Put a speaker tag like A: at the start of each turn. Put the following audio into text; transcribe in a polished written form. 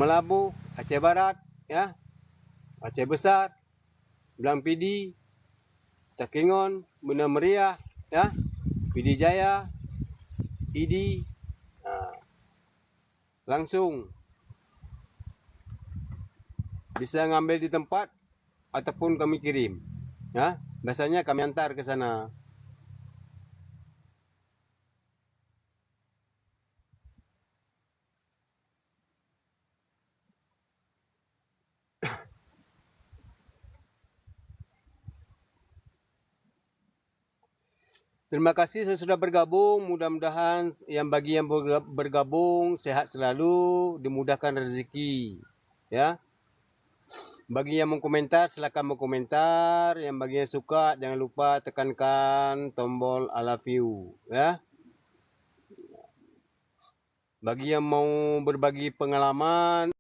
A: Melabu, Aceh Barat, ya, Aceh Besar, Belang Pidi, Cakingon, Bena Meriah, ya, Pidi Jaya, Idi, langsung bisa ngambil di tempat ataupun kami kirim, ya. Biasanya kami antar ke sana. Terima kasih saya sudah bergabung. Mudah-mudahan bagi yang bergabung sehat selalu, dimudahkan rezeki. Ya. Bagi yang mau komentar silakan berkomentar. Yang bagi yang suka jangan lupa tekankan tombol I love you. Ya. Bagi yang mau berbagi pengalaman